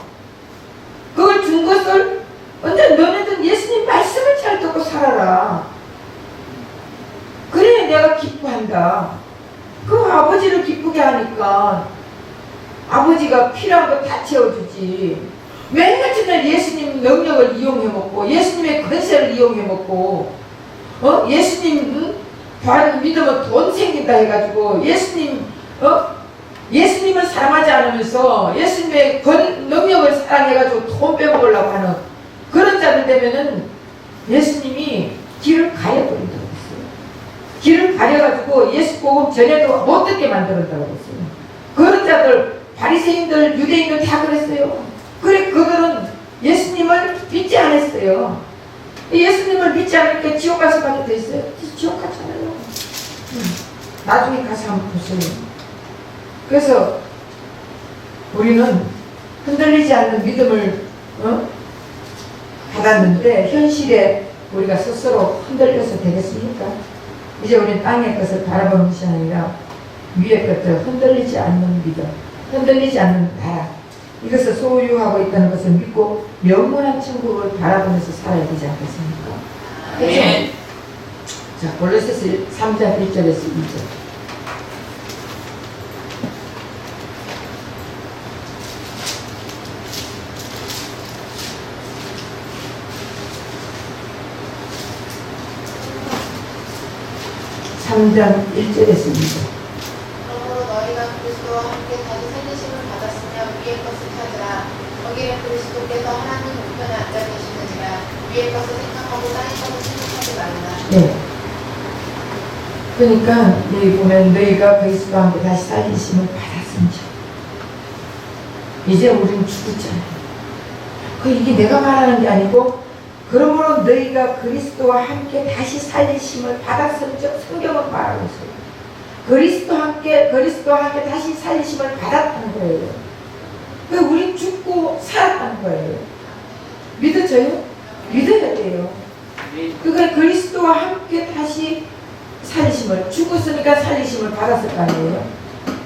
그걸 준 것을 언제 너네들 예수님 말씀을 잘 듣고 살아라. 그래야 내가 기뻐한다. 그 아버지를 기쁘게 하니까 아버지가 필요한 거 다 채워주지. 맨같은 날 예수님 능력을 이용해먹고 예수님의 권세를 이용해먹고 예수님 바른 믿으면 돈 생긴다 해가지고 예수님을 사랑하지 않으면서 예수님의 능력을 사랑해가지고 돈 빼먹으려고 하는 그런 자들 되면은 예수님이 길을 가려버린다고 했어요. 길을 가려가지고 예수 복음 전에도 못 듣게 만들었다고 했어요. 그런 자들 바리새인들 유대인들 다 그랬어요. 그래 그들은 예수님을 믿지 않았어요. 예수님을 믿지 않으니까 지옥 갈 수밖에 더 있어요. 지옥 갔잖아요. 나중에 가서 한번 보세요. 그래서 우리는 흔들리지 않는 믿음을 받았는데 현실에 우리가 스스로 흔들려서 되겠습니까? 이제 우리는 땅의 것을 바라보는 것이 아니라 위의 것들 흔들리지 않는 믿음, 흔들리지 않는 나라 이것을 소유하고 있다는 것을 믿고 영원한 천국을 바라보면서 살아야 되지 않겠습니까? 아멘. 자, 골로새서 3장 1절에서 2절. (3장 1절에서 2절) 그러므로 너희가 그리스도와 함께 다시 살리심을 받았으며 위의 것을 찾으라. 거기에 그리스도께서 하나님 우편에 앉아 계시느니라. 위의 것을 생각하고 땅의 것을 생각하지 말라. 네. 그러니까 여기 보면 너희가 그리스도와 함께 다시 살리심을 받았으니 이제 우리는 죽었잖아요. 이게 내가 말하는 게 아니고 그러므로 너희가 그리스도와 함께 다시 살리심을 받았으니 성경은 말하고 있어요. 그리스도와 함께 다시 살리심을 받았다는 거예요. 우리 죽고 살았다는 거예요. 믿어져요? 믿어야 돼요. 그러니까 그리스도와 함께 다시 살리심을 죽었으니까 살리심을 받았을 거 아니에요.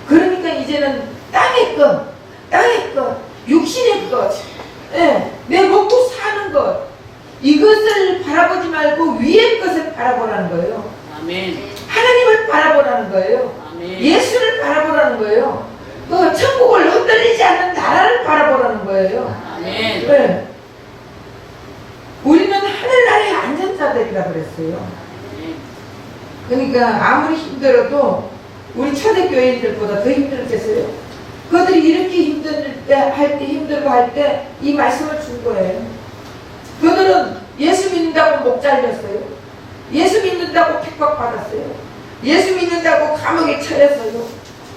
그러니까 이제는 땅의 것, 육신의 것, 내 먹고 사는 것 이것을 바라보지 말고 위의 것을 바라보라는 거예요. 아멘. 하나님을 바라보라는 거예요. 아멘. 예수를 바라보라는 거예요. 천국을 흔들리지 않는 나라를 바라보라는 거예요. 아멘. 네. 우리는 하늘나라의 안전자들이라 그랬어요. 그러니까 아무리 힘들어도 우리 초대교회인들보다 더 힘들겠어요. 그들이 이렇게 힘들고 할 때 이 말씀을 준 거예요. 그들은 예수 믿는다고 목 잘렸어요. 예수 믿는다고 핍박받았어요. 예수 믿는다고 감옥에 처했어요.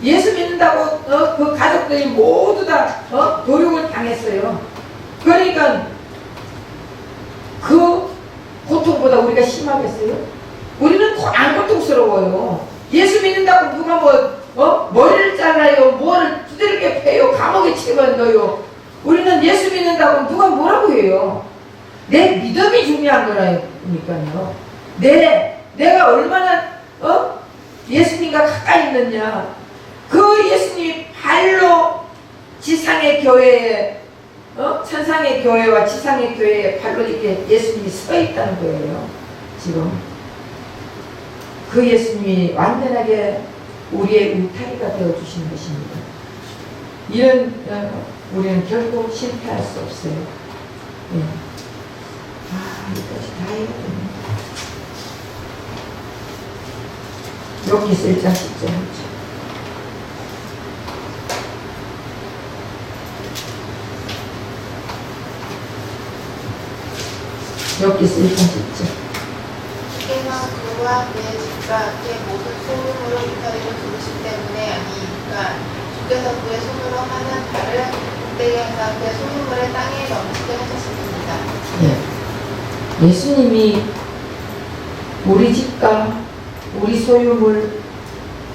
예수 믿는다고 그 가족들이 모두 다 도륙을 당했어요. 그러니까 그 고통보다 우리가 심하겠어요? 우리는 더 안 고통스러워요. 예수 믿는다고 누가 머리를 잘라요, 뭐를 두들겨 패요, 감옥에 집어넣어요. 우리는 예수 믿는다고 누가 뭐라고 해요? 내 믿음이 중요한 거라니까요. 내가 얼마나 예수님과 가까이 있느냐. 그 예수님이 발로 지상의 교회에 천상의 교회와 지상의 교회에 발로 이렇게 예수님이 서 있다는 거예요. 지금 그 예수님이 완전하게 우리의 울타리가 되어주시는 것입니다. 이런 우리는 결코 실패할 수 없어요. 예. 여기까지 다 해야 되네. 욥기서 1장 10절. 욥기서 1장 10절. 주께서 그와 그의 집과 그의 모든 소금으로 울타리를 두르신 때문에 아니니까 주께서 그의 손으로 하는 발을 못되게 하사 그의 소유물을 땅에 넘치게 하셨습니다. 예. 예수님이 우리 집과 우리 소유물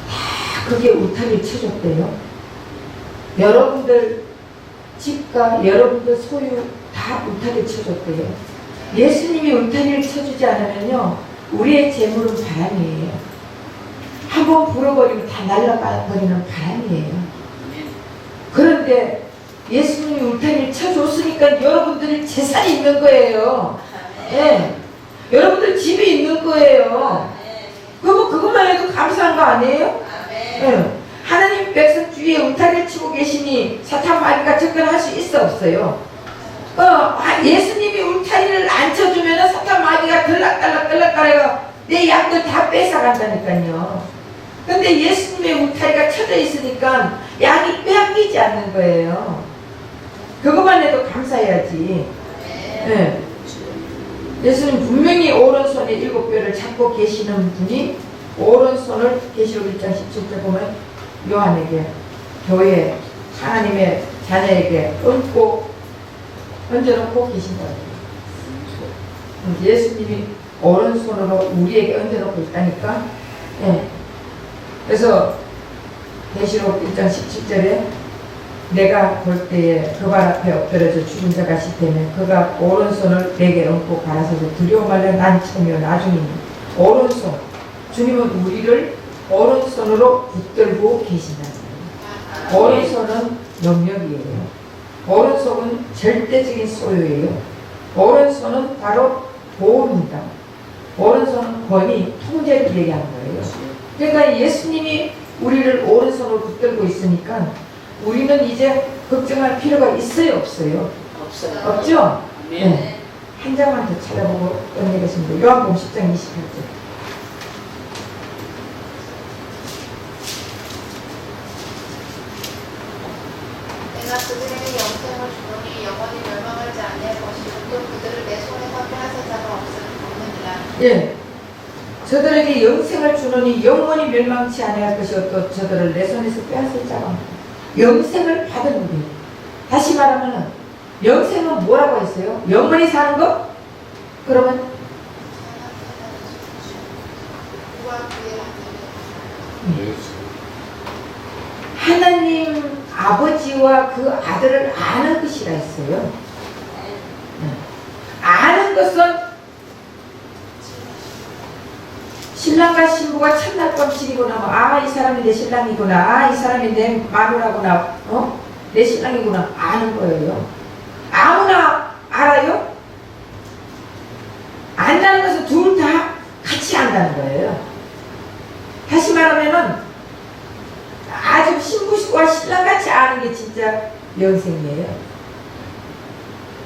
다 그게 울타리를 쳐줬대요. 여러분들 집과 여러분들 소유 다 울타리를 쳐줬대요. 예수님이 울타리를 쳐주지 않으면요, 우리의 재물은 바람이에요. 한번 불어버리면 다 날아버리는 바람이에요. 그런데 예수님이 울타리를 쳐줬으니까 여러분들이 재산이 있는 거예요. 예. 여러분들 집이 있는 거예요. 그것만 해도 감사한 거 아니에요? 예. 하나님 백성 주위에 울타리를 치고 계시니 사탄 마귀가 접근할 수 있어 없어요? 예수님이 울타리를 안 쳐주면 사탄 마귀가 들락달락해가 내 양들 다 뺏어간다니까요. 근데 예수님의 울타리가 쳐져 있으니까 양이 빼앗기지 않는 거예요. 그것만 해도 감사해야지. 네. 예수님 분명히 오른손에 7뼈를 잡고 계시는 분이 오른손을 계시록 1장 17절 보면 요한에게, 교회 하나님의 자녀에게 얹어놓고 계신다고. 예수님이 오른손으로 우리에게 얹어놓고 있다니까. 예. 그래서 계시록 1장 17절에 내가 볼 때에 그 발 앞에 엎드려져 죽은 자가 시태면 그가 오른손을 내게 얹고 가라사대 두려워 말라 난 처음이요 나중이니. 오른손, 주님은 우리를 오른손으로 붙들고 계신다는 거예요. 오른손은 영역이에요. 오른손은 절대적인 소유예요. 오른손은 바로 보호입니다. 오른손은 권위, 통제를 얘기하는 거예요. 그러니까 예수님이 우리를 오른손으로 붙들고 있으니까 우리는 이제 걱정할 필요가 있어요, 없어요? 없어요. 없죠? 네. 한 장만 더 찾아보고 끝내겠습니다. 요한복음 10장 28절. 내가 그들에게 영생을 주노니 영원히 멸망하지 아니할 것이고 또 그들을 내 손에서 빼앗을 자가 없느니라. 예. 저들에게 영생을 주노니 영원히 멸망치 아니할 것이고 또 저들을 내 손에서 빼앗을 자가 없느니라. 영생을 받은 우리. 다시 말하면 영생은 뭐라고 했어요? 영원히 사는 거? 그러면 하나님 아버지와 그 아들을 아는 것이라 했어요. 아는 것은 신랑과 신부가 첫날 깜찍이구나. 이 사람이 내 신랑이구나. 이 사람이 내 마누라구나. 내 신랑이구나. 아는 거예요. 아무나 알아요? 안다는 것은 둘 다 같이 안다는 거예요. 다시 말하면은 아주 신부와 신랑같이 아는 게 진짜 영생이에요.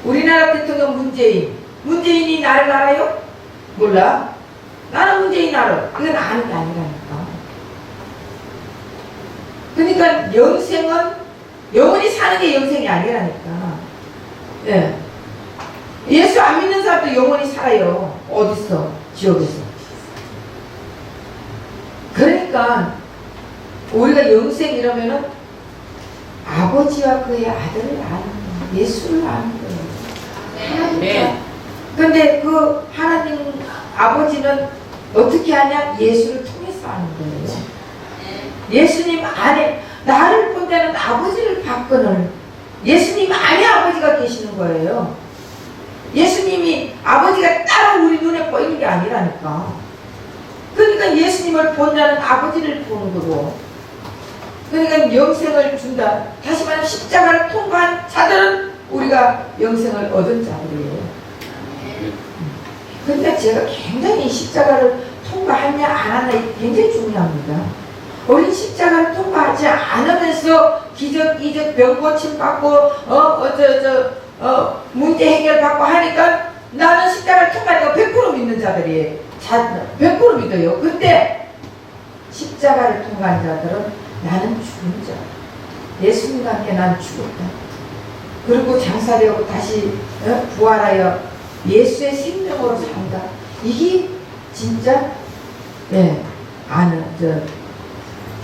우리나라 대통령 문재인이 나를 알아요? 몰라. 나는 문재인 알아. 그건 아는 게 아니라니까. 그러니까 영생은 영원히 사는 게 영생이 아니라니까. 예. 예수 안 믿는 사람도 영원히 살아요. 어디서? 지옥에서. 그러니까 우리가 영생 이러면은 아버지와 그의 아들을 아는 거예요. 예수를 아는 거예요. 아멘. 근데 그 하나님 아버지는 어떻게 하냐? 예수를 통해서 아는 거예요. 예수님 안에 나를 본다는 아버지를 받거늘 예수님 안에 아버지가 계시는 거예요. 예수님이 아버지가 따로 우리 눈에 보이는 게 아니라니까. 그러니까 예수님을 본다는 아버지를 보는 거고, 그러니까 영생을 준다. 다시 말하면 십자가를 통과한 자들은 우리가 영생을 얻은 자들이에요. 그러니까 제가 굉장히 십자가를 통과하냐 안 하냐 굉장히 중요합니다. 우리 십자가를 통과하지 않으면서 기적, 이적, 병 고침 받고 문제 해결 받고 하니까 나는 십자가를 통과하니까 100% 믿는 자들이에요. 100% 믿어요. 근데 십자가를 통과한 자들은 나는 죽은 자. 예수님과 함께 난 죽었다. 그리고 장사되고 다시 부활하여 예수의 생명으로 산다. 이게 진짜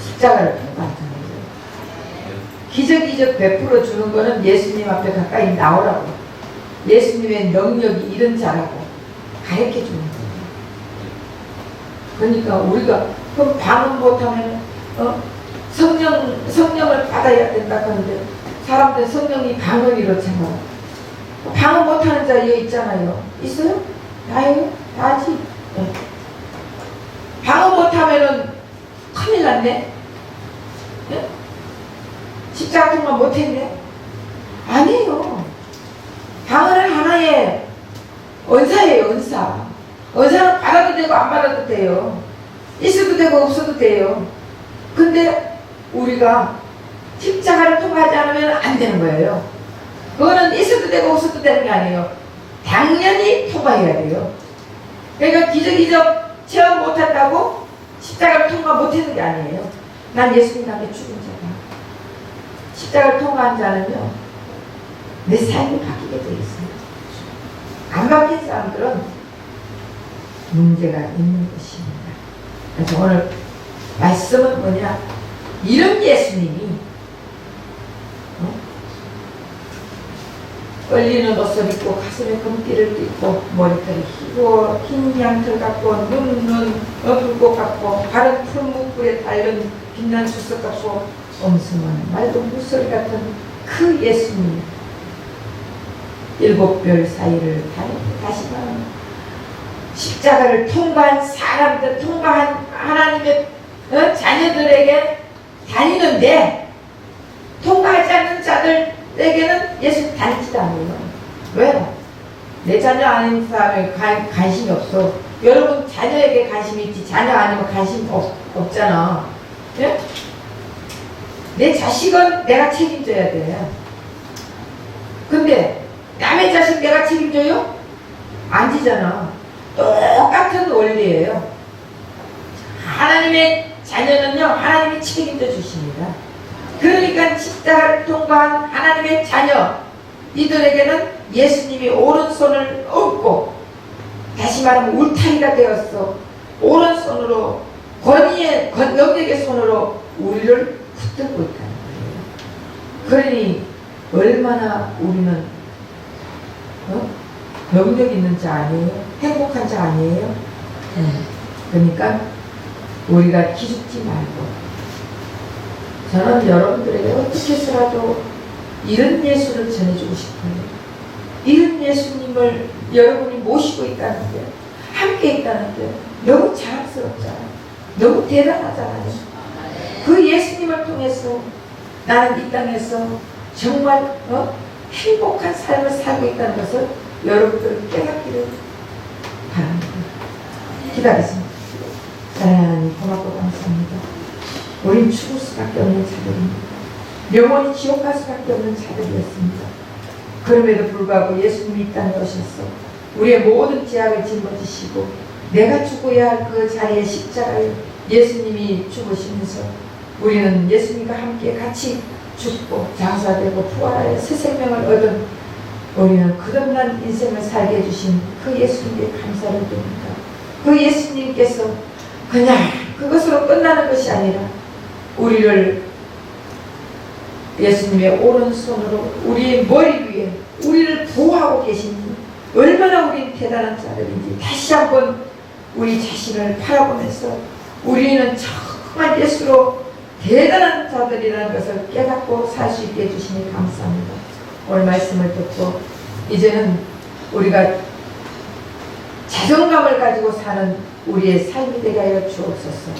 십자가를 통과한 자예요. 기적, 이적 베풀어 주는 거는 예수님 앞에 가까이 나오라고, 예수님의 능력이 이런 자라고 가르쳐 주는 거예요. 그러니까 우리가 그럼 방언 못하면 성령을 받아야 된다 하는데 사람들 성령이 방언이로 생각. 방언 못하는 자 여기 있잖아요. 있어요? 나요? 나지. 네. 방언 못하면은 큰일 났네. 네? 십자가 통과 못했네? 아니에요. 방언은 하나의 은사예요, 은사. 은사는 받아도 되고 안 받아도 돼요. 있어도 되고 없어도 돼요. 근데 우리가 십자가를 통과하지 않으면 안 되는 거예요. 그거는 있어도 되고 없어도 되는 게 아니에요. 당연히 통과해야 돼요. 그러니까 기적 체험 못한다고 십자가를 통과 못하는 게 아니에요. 난 예수님과 함께 죽은 자다. 십자가를 통과한 자는요, 내 삶이 바뀌게 되어 있습니다. 안 바뀐 사람들은 문제가 있는 것입니다. 그래서 오늘 말씀은 뭐냐? 이런 예수님이 얼리는 옷을 입고 가슴에 금띠를 띠고 머리털이 희고 흰 양털 같고 눈은 불꽃 같고 발은 풀무불에 달린 빛난 수석 같고 엄승은 맑은 물소리 같은 그 예수님, 7별 사이를 다시 말하면 십자가를 통과한 사람들, 통과한 하나님의 자녀들에게 다니는데 통과하지 않는 자들에게는 예수 다니지도 않아요. 왜? 내 자녀 아닌 사람에 관심이 없어. 여러분 자녀에게 관심이 있지 자녀 아니면 관심 없잖아. 예? 내 자식은 내가 책임져야 돼. 근데 남의 자식 내가 책임져요? 안 지잖아. 똑같은 원리예요. 하나님의 자녀는요, 하나님이 책임져 주십니다. 그러니까 십자가를 통과한 하나님의 자녀, 이들에게는 예수님이 오른손을 얻고, 다시 말하면 울타리가 되었어. 오른손으로, 능력의 손으로 우리를 붙들고 있다는 거예요. 그러니 얼마나 우리는 능력 있는 자 아니에요? 행복한 자 아니에요? 그러니까 우리가 기죽지 말고, 저는 여러분들에게 어떻게 해서라도 이런 예수를 전해주고 싶어요. 이런 예수님을 여러분이 모시고 있다는 게, 함께 있다는 게 너무 자랑스럽잖아요. 너무 대단하잖아요. 그 예수님을 통해서 나는 이 땅에서 정말 행복한 삶을 살고 있다는 것을 여러분들은 깨닫기를 바랍니다. 기다리겠습니다. 사랑하는 하나님, 고맙고 감사합니다. 우린 죽을 수밖에 없는 자들입니다. 영원히 지옥 갈 수밖에 없는 자들이었습니다. 그럼에도 불구하고 예수님이 이 땅에 오셔서 우리의 모든 죄악을 짊어지시고 내가 죽어야 할 그 자리에 십자가에 예수님이 죽으시면서 우리는 예수님과 함께 같이 죽고 장사되고 부활하여 새 생명을 얻은 우리는 거듭난 인생을 살게 해주신 그 예수님께 감사를 드립니다. 그 예수님께서 그냥 그것으로 끝나는 것이 아니라 우리를 예수님의 오른손으로 우리의 머리 위에 우리를 보호하고 계신지, 얼마나 우리 대단한 자들인지 다시 한번 우리 자신을 바라보면서 우리는 정말 예수로 대단한 자들이라는 것을 깨닫고 살 수 있게 해주시니 감사합니다. 오늘 말씀을 듣고 이제는 우리가 자존감을 가지고 사는 우리의 삶이 되게 하여 주옵소서.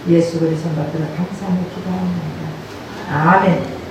예수 그리스도 받들어 감사하며 기도합니다. 아멘.